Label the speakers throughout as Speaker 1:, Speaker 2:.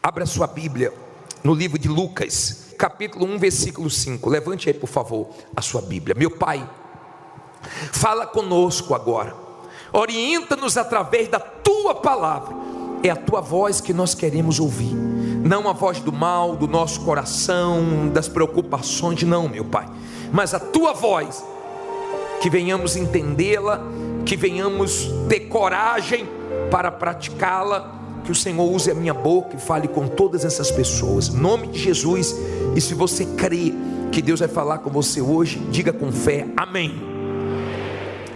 Speaker 1: Abra sua Bíblia no livro de Lucas, capítulo 1, versículo 5. Levante aí, por favor, a sua Bíblia. Meu Pai, fala conosco agora, orienta-nos através da Tua palavra. É a Tua voz que nós queremos ouvir, não a voz do mal, do nosso coração, das preocupações, não, meu Pai, mas a Tua voz, que venhamos entendê-la, que venhamos ter coragem para praticá-la. Que o Senhor use a minha boca e fale com todas essas pessoas, em nome de Jesus. E se você crê que Deus vai falar com você hoje, diga com fé, amém.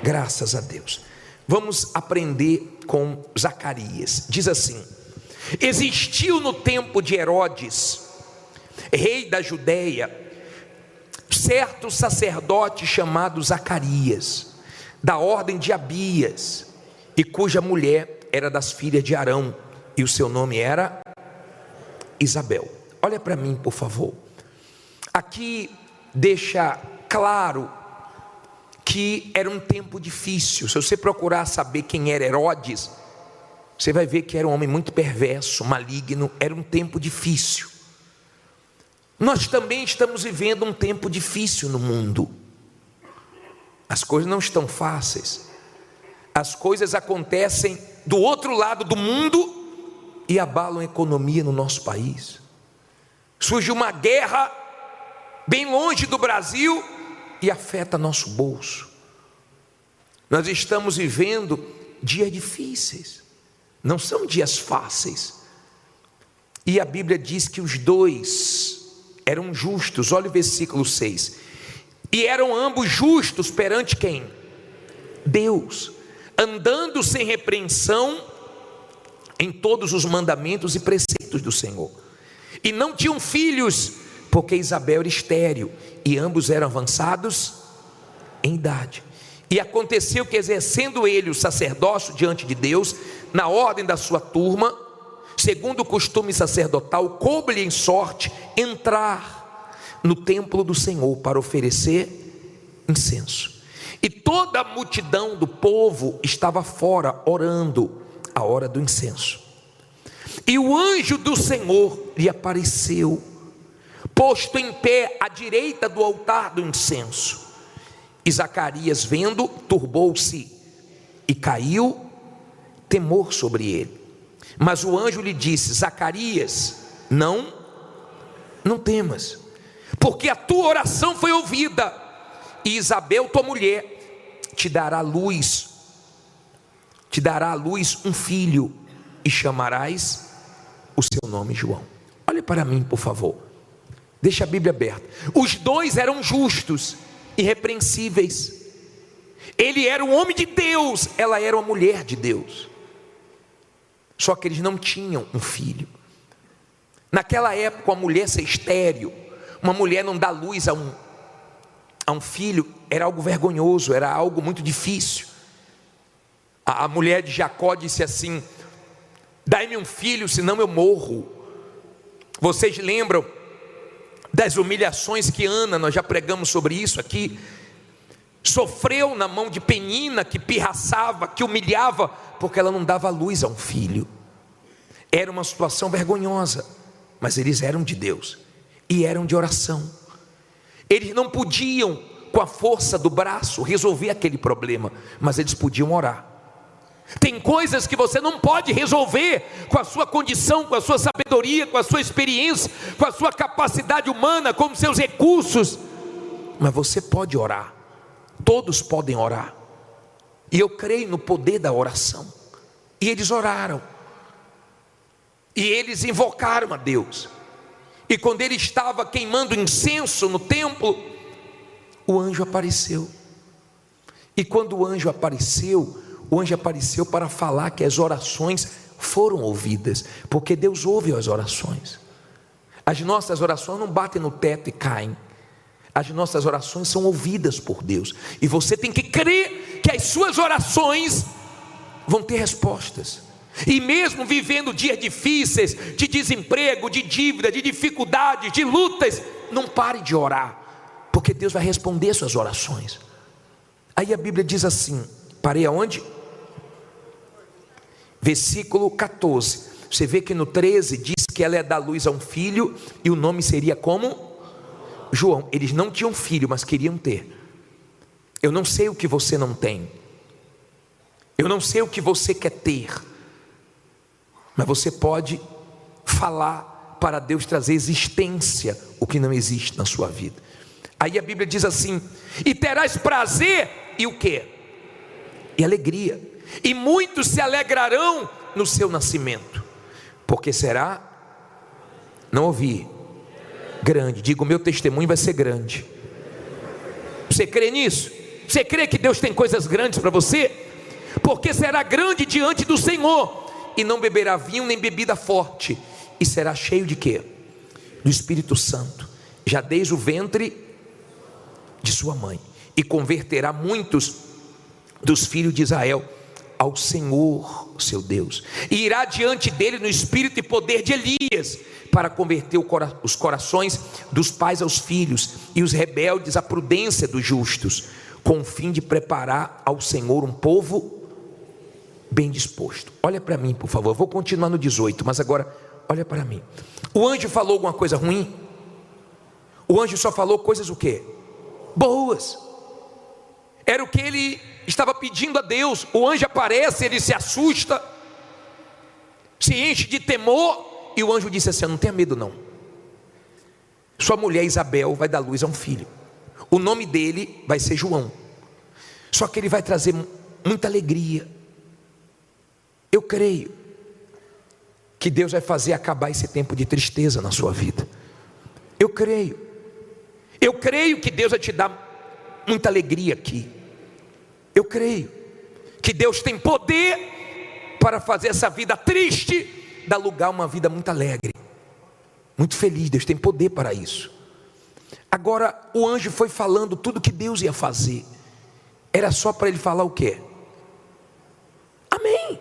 Speaker 1: Graças a Deus. Vamos aprender com Zacarias. Diz assim: existiu no tempo de Herodes, rei da Judeia, certo sacerdote chamado Zacarias, da ordem de Abias, e cuja mulher era das filhas de Arão, e o seu nome era Isabel. Olha para mim, por favor. Aqui deixa claro que era um tempo difícil. Se você procurar saber quem era Herodes, você vai ver que era um homem muito perverso, maligno. Era um tempo difícil. Nós também estamos vivendo um tempo difícil no mundo. As coisas não estão fáceis. As coisas acontecem do outro lado do mundo e abalam a economia no nosso país. Surge uma guerra bem longe do Brasil e afeta nosso bolso. Nós estamos vivendo dias difíceis, não são dias fáceis. E a Bíblia diz que os dois eram justos. Olha o versículo 6. E eram ambos justos perante quem? Deus, andando sem repreensão em todos os mandamentos e preceitos do Senhor. E não tinham filhos, porque Isabel era estéril, e ambos eram avançados em idade. E aconteceu que, exercendo ele o sacerdócio diante de Deus, na ordem da sua turma, segundo o costume sacerdotal, coube-lhe em sorte entrar no templo do Senhor para oferecer incenso. E toda a multidão do povo estava fora orando a hora do incenso. E o anjo do Senhor lhe apareceu, posto em pé à direita do altar do incenso. E Zacarias, vendo, turbou-se e caiu temor sobre ele. Mas o anjo lhe disse: Zacarias, não temas, porque a tua oração foi ouvida, e Isabel, tua mulher, te dará à luz um filho, e chamarás o seu nome João. Olha para mim, por favor. Deixa a Bíblia aberta. Os dois eram justos, irrepreensíveis. Ele era um homem de Deus, ela era uma mulher de Deus. Só que eles não tinham um filho. Naquela época, a mulher ser estéril, uma mulher não dar luz a um filho, era algo vergonhoso, era algo muito difícil. A mulher de Jacó disse assim: dai-me um filho, senão eu morro. Vocês lembram das humilhações que Ana, nós já pregamos sobre isso aqui, sofreu na mão de Penina, que pirraçava, que humilhava, porque ela não dava luz a um filho. Era uma situação vergonhosa, mas eles eram de Deus e eram de oração. Eles não podiam, com a força do braço, resolver aquele problema, mas eles podiam orar. Tem coisas que você não pode resolver com a sua condição, com a sua sabedoria, com a sua experiência, com a sua capacidade humana, com os seus recursos, mas você pode orar. Todos podem orar, e eu creio no poder da oração. E eles oraram, e eles invocaram a Deus. E quando ele estava queimando incenso no templo, o anjo apareceu. E quando o anjo apareceu para falar que as orações foram ouvidas, porque Deus ouve as orações. As nossas orações não batem no teto e caem. As nossas orações são ouvidas por Deus, e você tem que crer que as suas orações vão ter respostas. E mesmo vivendo dias difíceis, de desemprego, de dívida, de dificuldades, de lutas, não pare de orar, porque Deus vai responder suas orações. Aí a Bíblia diz assim, parei aonde? Versículo 14. Você vê que no 13 diz que ela ia dar luz a um filho, e o nome seria como? João. Eles não tinham filho, mas queriam ter. Eu não sei o que você não tem, eu não sei o que você quer ter, mas você pode falar para Deus trazer existência o que não existe na sua vida. Aí a Bíblia diz assim: e terás prazer, e o que? E alegria, e muitos se alegrarão no seu nascimento, porque será, não ouvi, grande. Diga: o meu testemunho vai ser grande. Você crê nisso? Você crê que Deus tem coisas grandes para você? Porque será grande diante do Senhor, e não beberá vinho nem bebida forte, e será cheio de quê? Do Espírito Santo, já desde o ventre de sua mãe, e converterá muitos dos filhos de Israel ao Senhor seu Deus, e irá diante dele no espírito e poder de Elias, para converter os corações dos pais aos filhos, e os rebeldes à prudência dos justos, com o fim de preparar ao Senhor um povo bem disposto. Olha para mim, por favor. Eu vou continuar no 18, mas agora olha para mim. O anjo falou alguma coisa ruim? O anjo só falou coisas o quê? Boas. Era o que ele estava pedindo a Deus. O anjo aparece, ele se assusta, se enche de temor, e o anjo disse assim: não tenha medo não, sua mulher Isabel vai dar luz a um filho, o nome dele vai ser João, só que ele vai trazer muita alegria. Eu creio que Deus vai fazer acabar esse tempo de tristeza na sua vida. Eu creio que Deus vai te dar muita alegria aqui. Eu creio que Deus tem poder para fazer essa vida triste dar lugar a uma vida muito alegre, muito feliz. Deus tem poder para isso. Agora o anjo foi falando tudo que Deus ia fazer. Era só para ele falar o quê? Amém.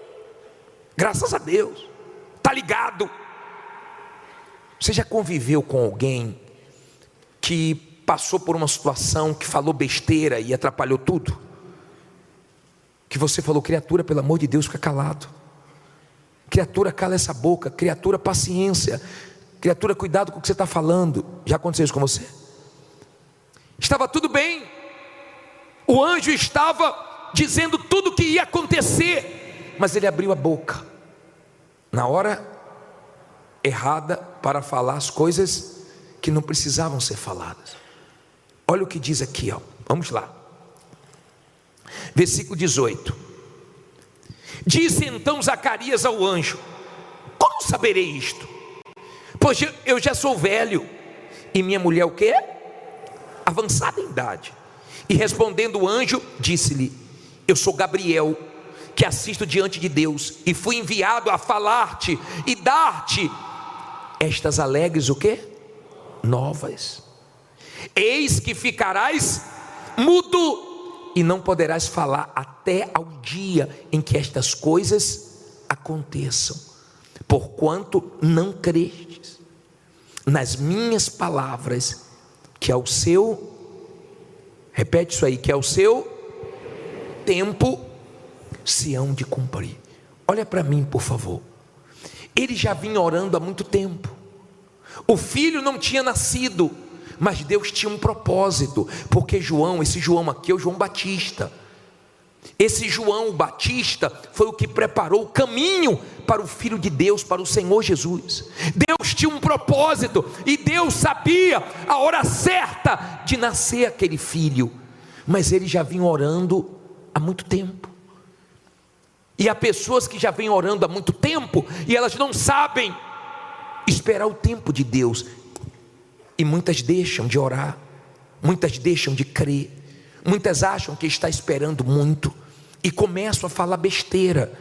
Speaker 1: Graças a Deus. Está ligado? Você já conviveu com alguém que passou por uma situação que falou besteira e atrapalhou tudo? Que você falou: criatura, pelo amor de Deus, fica calado. Criatura, cala essa boca. Criatura, paciência. Criatura, cuidado com o que você está falando. Já aconteceu isso com você? Estava tudo bem, o anjo estava dizendo tudo o que ia acontecer, mas ele abriu a boca na hora errada para falar as coisas que não precisavam ser faladas. Olha o que diz aqui, ó. Vamos lá, versículo 18. Disse então Zacarias ao anjo: como saberei isto? Pois eu já sou velho, e minha mulher o quê? Avançada em idade. E respondendo o anjo, disse-lhe: eu sou Gabriel, que assisto diante de Deus, e fui enviado a falar-te e dar-te estas alegres o quê? Novas. Eis que ficarás mudo e não poderás falar até ao dia em que estas coisas aconteçam, porquanto não crestes nas minhas palavras, que ao seu, repete isso aí, que ao seu tempo se hão de cumprir. Olha para mim, por favor. Ele já vinha orando há muito tempo. O filho não tinha nascido, mas Deus tinha um propósito, porque João, esse João aqui é o João Batista. Esse João Batista foi o que preparou o caminho para o Filho de Deus, para o Senhor Jesus. Deus tinha um propósito, e Deus sabia a hora certa de nascer aquele filho, mas ele já vinha orando há muito tempo. E há pessoas que já vêm orando há muito tempo, e elas não sabem esperar o tempo de Deus, e muitas deixam de orar, muitas deixam de crer, muitas acham que está esperando muito, e começam a falar besteira.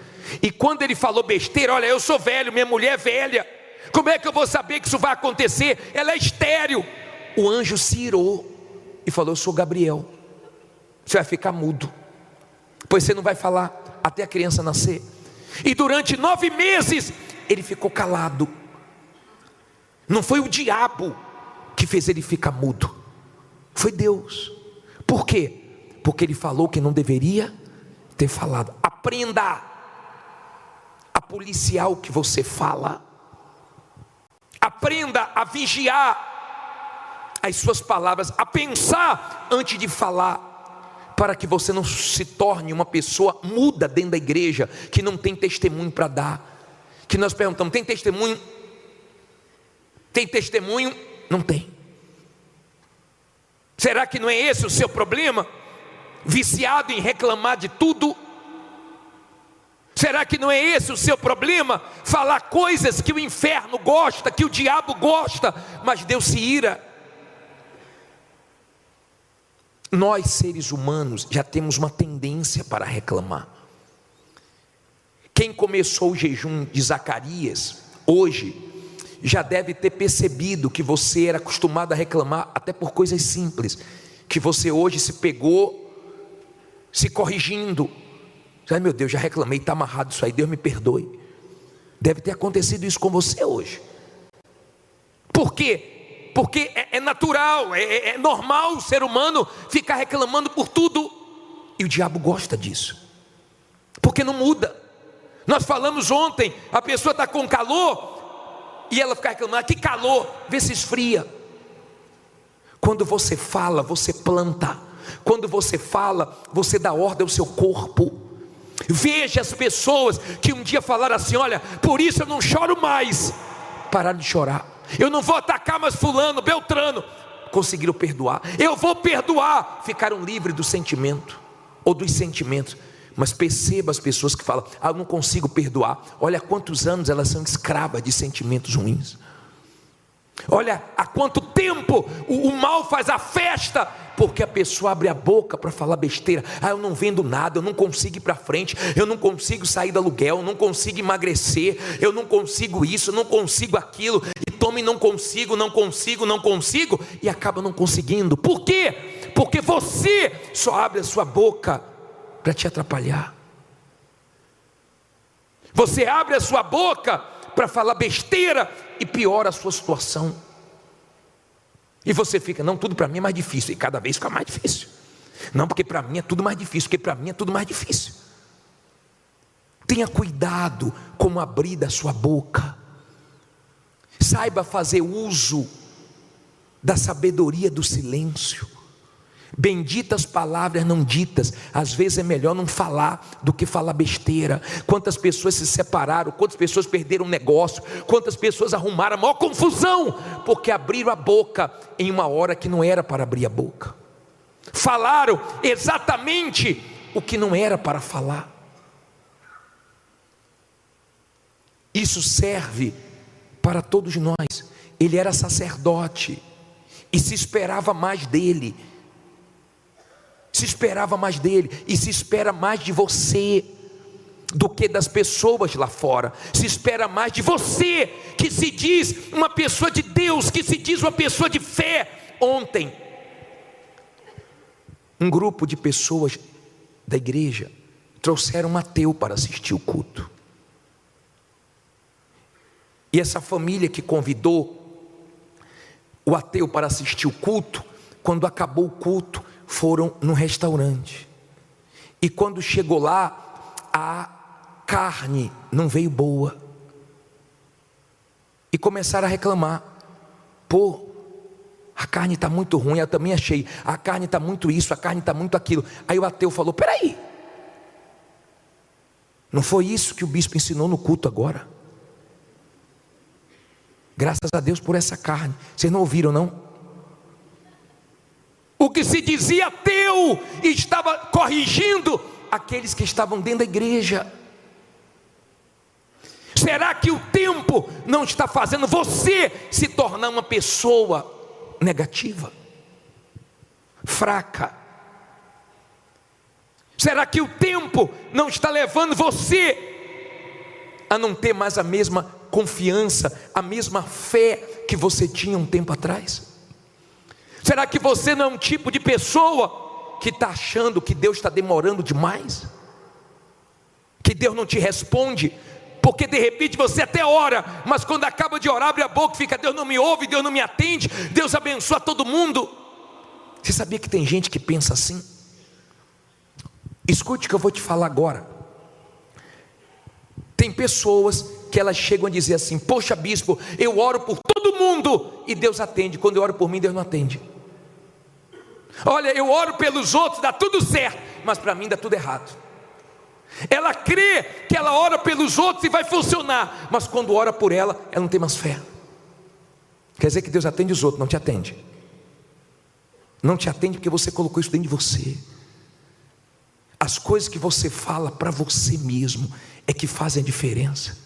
Speaker 1: E quando ele falou besteira: olha, eu sou velho, minha mulher é velha, como é que eu vou saber que isso vai acontecer? Ela é estéril. O anjo se irou e falou: eu sou Gabriel, você vai ficar mudo, pois você não vai falar até a criança nascer. E durante 9 meses ele ficou calado. Não foi o diabo que fez ele ficar mudo, foi Deus. Por quê? Porque ele falou que não deveria ter falado. Aprenda policiar o que você fala. Aprenda a vigiar as suas palavras, a pensar antes de falar, para que você não se torne uma pessoa muda dentro da igreja, que não tem testemunho para dar. Que nós perguntamos: tem testemunho? Tem testemunho? Não tem. Será que não é esse o seu problema? Viciado em reclamar de tudo? Será que não é esse o seu problema? Falar coisas que o inferno gosta, que o diabo gosta, mas Deus se ira. Nós, seres humanos, já temos uma tendência para reclamar. Quem começou o jejum de Zacarias, hoje, já deve ter percebido que você era acostumado a reclamar até por coisas simples, que você hoje se pegou se corrigindo. Ai, meu Deus, já reclamei, está amarrado isso aí, Deus me perdoe. Deve ter acontecido isso com você hoje. Por quê? Porque é natural, é normal o ser humano ficar reclamando por tudo. E o diabo gosta disso, porque não muda. Nós falamos ontem, a pessoa está com calor e ela fica reclamando: que calor, vê se esfria. Quando você fala, você planta. Quando você fala, você dá ordem ao seu corpo. Veja as pessoas que um dia falaram assim: olha, por isso eu não choro mais. Pararam de chorar. Eu não vou atacar mais fulano, beltrano. Conseguiram perdoar. Eu vou perdoar. Ficaram livres do sentimento, ou dos sentimentos. Mas perceba as pessoas que falam: eu não consigo perdoar. Olha há quantos anos elas são escravas de sentimentos ruins. Olha há quanto tempo o mal faz a festa, porque a pessoa abre a boca para falar besteira. Eu não vendo nada, eu não consigo ir para frente, eu não consigo sair do aluguel, eu não consigo emagrecer, eu não consigo isso, eu não consigo aquilo, e tome, não consigo, e acaba não conseguindo. Por quê? Porque você só abre a sua boca para te atrapalhar. Você abre a sua boca para falar besteira e piora a sua situação. E você fica: não, tudo para mim é mais difícil. E cada vez fica mais difícil. Não, porque para mim é tudo mais difícil, porque para mim é tudo mais difícil. Tenha cuidado como abrir da sua boca. Saiba fazer uso da sabedoria do silêncio. Benditas palavras não ditas. Às vezes é melhor não falar do que falar besteira. Quantas pessoas se separaram, quantas pessoas perderam o negócio, quantas pessoas arrumaram a maior confusão, porque abriram a boca em uma hora que não era para abrir a boca. Falaram exatamente o que não era para falar. Isso serve para todos nós. Ele era sacerdote e se esperava mais dele. Se esperava mais dele, e se espera mais de você do que das pessoas lá fora. Se espera mais de você, que se diz uma pessoa de Deus, que se diz uma pessoa de fé. Ontem, um grupo de pessoas da igreja trouxeram um ateu para assistir o culto. E essa família que convidou o ateu para assistir o culto, quando acabou o culto, foram num restaurante. E quando chegou lá, a carne não veio boa. E começaram a reclamar: pô, a carne está muito ruim. Eu também achei: a carne está muito isso, a carne está muito aquilo. Aí o ateu falou: peraí, não foi isso que o bispo ensinou no culto agora? Graças a Deus por essa carne. Vocês não ouviram, não? O que se dizia ateu estava corrigindo aqueles que estavam dentro da igreja. Será que o tempo não está fazendo você se tornar uma pessoa negativa, fraca? Será que o tempo não está levando você a não ter mais a mesma confiança, a mesma fé que você tinha um tempo atrás? Será que você não é um tipo de pessoa que está achando que Deus está demorando demais? Que Deus não te responde? Porque de repente você até ora, mas quando acaba de orar, abre a boca e fica: Deus não me ouve, Deus não me atende, Deus abençoa todo mundo. Você sabia que tem gente que pensa assim? Escute o que eu vou te falar agora. Tem pessoas que elas chegam a dizer assim: poxa bispo, eu oro por todo mundo e Deus atende. Quando eu oro por mim, Deus não atende. Olha, eu oro pelos outros, dá tudo certo, mas para mim dá tudo errado. Ela crê que ela ora pelos outros e vai funcionar, mas quando ora por ela, ela não tem mais fé. Quer dizer que Deus atende os outros, não te atende. Não te atende porque você colocou isso dentro de você. As coisas que você fala para você mesmo é que fazem a diferença.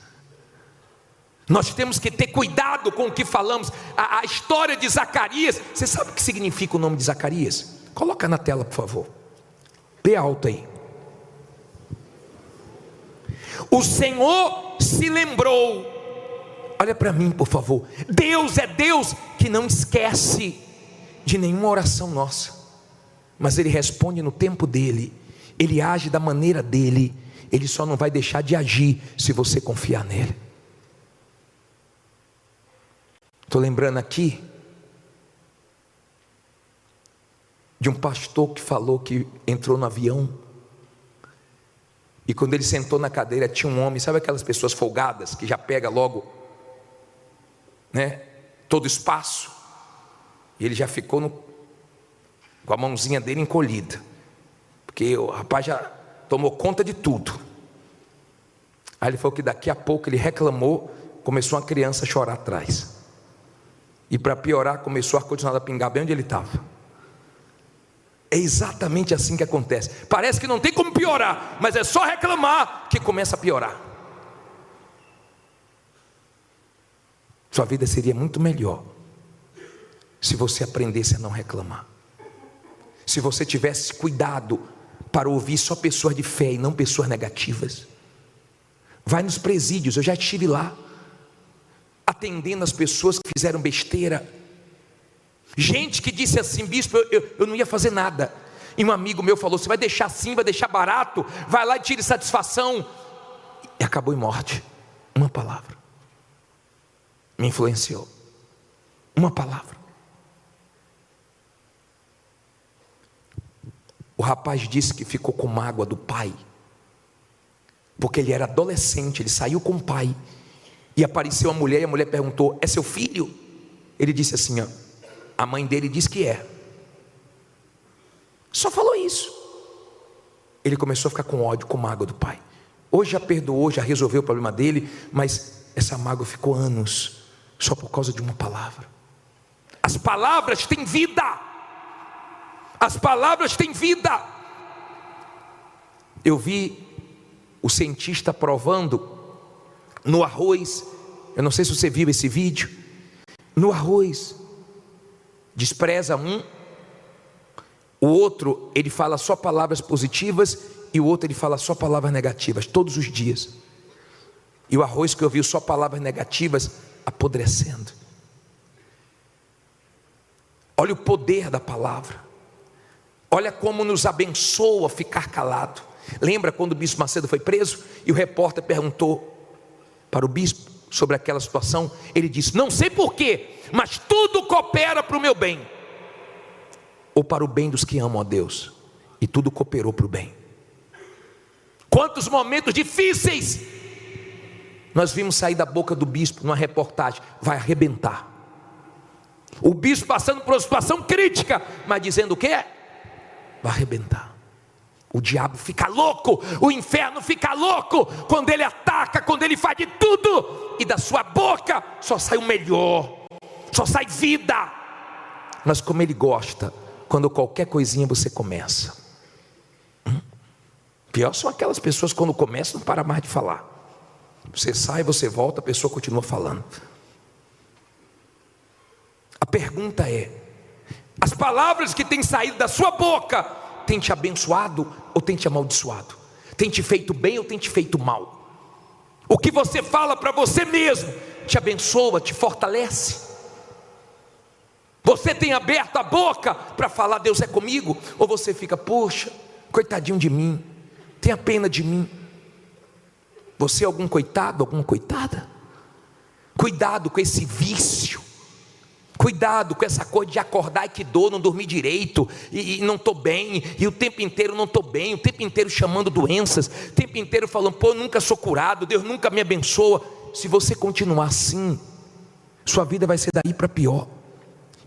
Speaker 1: Nós temos que ter cuidado com o que falamos. A história de Zacarias, você sabe o que significa o nome de Zacarias? Coloca na tela, por favor. Lê alto aí. O Senhor se lembrou. Olha para mim, por favor. Deus é Deus que não esquece de nenhuma oração nossa, mas Ele responde no tempo dEle. Ele age da maneira dEle. Ele só não vai deixar de agir se você confiar nele. Estou lembrando aqui de um pastor que falou que entrou no avião e quando ele sentou na cadeira tinha um homem, sabe aquelas pessoas folgadas que já pega logo, né, todo espaço, e ele já ficou com a mãozinha dele encolhida, porque o rapaz já tomou conta de tudo. Aí ele falou que daqui a pouco ele reclamou, começou uma criança a chorar atrás, e para piorar começou o ar-condicionado a pingar bem onde ele estava. É exatamente assim que acontece. Parece que não tem como piorar, mas é só reclamar que começa a piorar. Sua vida seria muito melhor se você aprendesse a não reclamar, se você tivesse cuidado para ouvir só pessoas de fé e não pessoas negativas. Vai nos presídios, eu já estive lá atendendo as pessoas que fizeram besteira. Gente que disse assim: bispo, eu não ia fazer nada. E um amigo meu falou: você vai deixar assim, vai deixar barato, vai lá e tire satisfação. E acabou em morte. Uma palavra me influenciou. Uma palavra. O rapaz disse que ficou com mágoa do pai, porque ele era adolescente, ele saiu com o pai, e apareceu a mulher, e a mulher perguntou: é seu filho? Ele disse assim: ó, a mãe dele diz que é. Só falou isso. Ele começou a ficar com ódio, com mágoa do pai. Hoje já perdoou, já resolveu o problema dele, mas essa mágoa ficou anos, só por causa de uma palavra. As palavras têm vida. As palavras têm vida. Eu vi o cientista provando no arroz. Eu não sei se você viu esse vídeo. No arroz, despreza um, o outro ele fala só palavras positivas e o outro ele fala só palavras negativas todos os dias. E o arroz que eu vi só palavras negativas apodrecendo. Olha o poder da palavra. Olha como nos abençoa ficar calado. Lembra quando o bispo Macedo foi preso e o repórter perguntou para o bispo sobre aquela situação? Ele disse: não sei porquê, mas tudo coopera para o meu bem, ou para o bem dos que amam a Deus. E tudo cooperou para o bem. Quantos momentos difíceis nós vimos sair da boca do bispo numa reportagem: vai arrebentar. O bispo passando por uma situação crítica, mas dizendo o quê? Vai arrebentar. O diabo fica louco, o inferno fica louco quando ele ataca, quando ele faz de tudo, e da sua boca só sai o melhor, só sai vida. Mas como ele gosta quando qualquer coisinha você começa. Pior são aquelas pessoas quando começam não para mais de falar. Você sai, você volta, a pessoa continua falando. A pergunta é: as palavras que têm saído da sua boca têm te abençoado ou têm te amaldiçoado? Tem te feito bem ou tem te feito mal? O que você fala para você mesmo te abençoa, te fortalece? Você tem aberto a boca para falar: Deus é comigo? Ou você fica: poxa, coitadinho de mim, tenha pena de mim? Você é algum coitado, alguma coitada? Cuidado com esse vício, Cuidado com essa coisa de acordar e que dor, não dormir direito, e não estou bem, e o tempo inteiro não estou bem, o tempo inteiro chamando doenças, o tempo inteiro falando, pô, eu nunca sou curado, Deus nunca me abençoa. Se você continuar assim, sua vida vai ser daí para pior.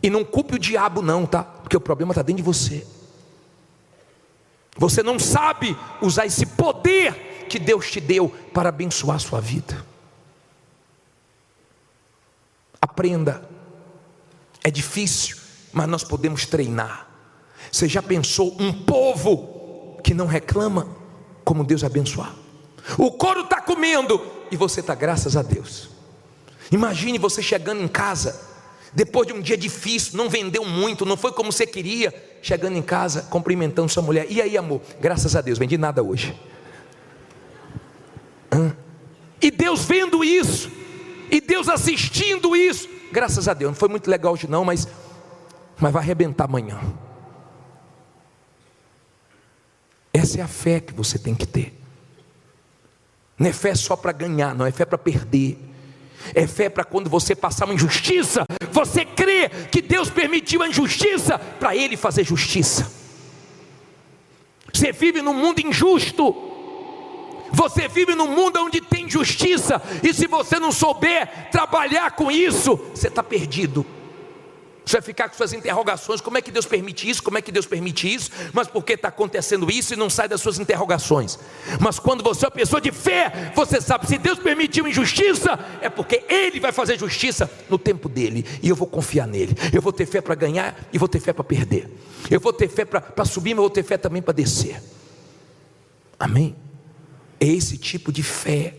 Speaker 1: E não culpe o diabo não, tá? Porque o problema está dentro de você. Você não sabe usar esse poder que Deus te deu para abençoar a sua vida. Aprenda. É difícil, mas nós podemos treinar. Você já pensou um povo que não reclama, como Deus abençoar? O couro está comendo e você está, graças a Deus. Imagine você chegando em casa, depois de um dia difícil, não vendeu muito, não foi como você queria, chegando em casa, cumprimentando sua mulher. E aí, amor? Graças a Deus, vendi nada hoje. E Deus vendo isso, e Deus assistindo isso. Graças a Deus, não foi muito legal hoje não, mas vai arrebentar amanhã. Essa é a fé que você tem que ter. Não é fé só para ganhar, não é fé para perder. É fé para quando você passar uma injustiça, você crê que Deus permitiu a injustiça para Ele fazer justiça. Você vive num mundo injusto, você vive num mundo onde tem justiça, e se você não souber trabalhar com isso, você está perdido. Você vai ficar com suas interrogações, como é que Deus permite isso, como é que Deus permite isso, mas por que está acontecendo isso, e não sai das suas interrogações. Mas quando você é uma pessoa de fé, você sabe, se Deus permitiu injustiça, é porque Ele vai fazer justiça no tempo dEle, e eu vou confiar nele. Eu vou ter fé para ganhar, e vou ter fé para perder. Eu vou ter fé para subir, mas eu vou ter fé também para descer. Amém? É esse tipo de fé,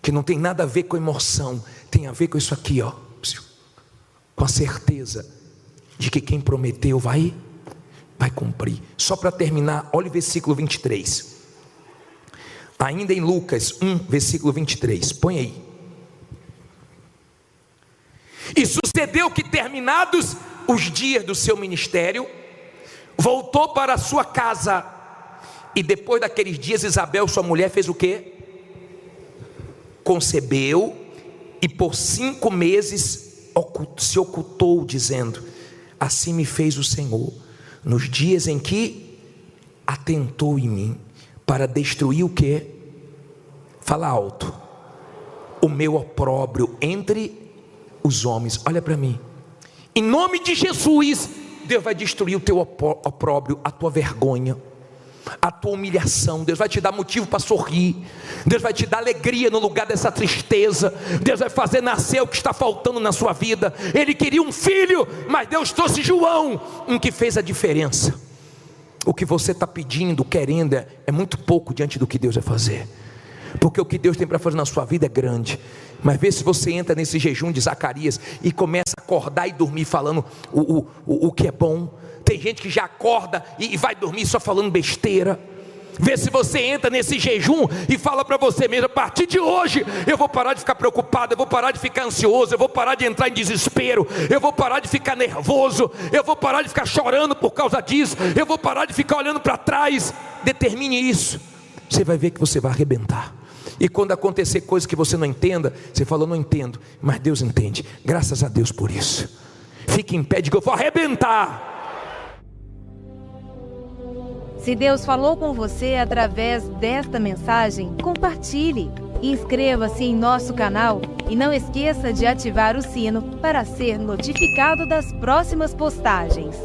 Speaker 1: que não tem nada a ver com emoção, tem a ver com isso aqui, ó, com a certeza de que quem prometeu vai cumprir. Só para terminar, olha o versículo 23, ainda em Lucas 1, versículo 23, põe aí. E sucedeu que, terminados os dias do seu ministério, voltou para a sua casa. E depois daqueles dias, Isabel, sua mulher, fez o quê? Concebeu, e por 5 meses se ocultou, dizendo: assim me fez o Senhor, nos dias em que atentou em mim, para destruir o quê? Fala alto. O meu opróbrio entre os homens. Olha para mim, em nome de Jesus, Deus vai destruir o teu opróbrio, a tua vergonha, a tua humilhação. Deus vai te dar motivo para sorrir. Deus vai te dar alegria no lugar dessa tristeza. Deus vai fazer nascer o que está faltando na sua vida. Ele queria um filho, mas Deus trouxe João, um que fez a diferença. O que você está pedindo, querendo, é muito pouco diante do que Deus vai fazer, porque o que Deus tem para fazer na sua vida é grande. Mas vê se você entra nesse jejum de Zacarias e começa a acordar e dormir falando o que é bom. Tem gente que já acorda e vai dormir só falando besteira. Vê se você entra nesse jejum e fala para você mesmo: a partir de hoje eu vou parar de ficar preocupado, eu vou parar de ficar ansioso, eu vou parar de entrar em desespero, eu vou parar de ficar nervoso, eu vou parar de ficar chorando por causa disso, eu vou parar de ficar olhando para trás. Determine isso, você vai ver que você vai arrebentar. E quando acontecer coisas que você não entenda, você fala: eu não entendo, mas Deus entende. Graças a Deus por isso. Fique em pé, diga: eu vou arrebentar.
Speaker 2: Se Deus falou com você através desta mensagem, compartilhe. Inscreva-se em nosso canal e não esqueça de ativar o sino para ser notificado das próximas postagens.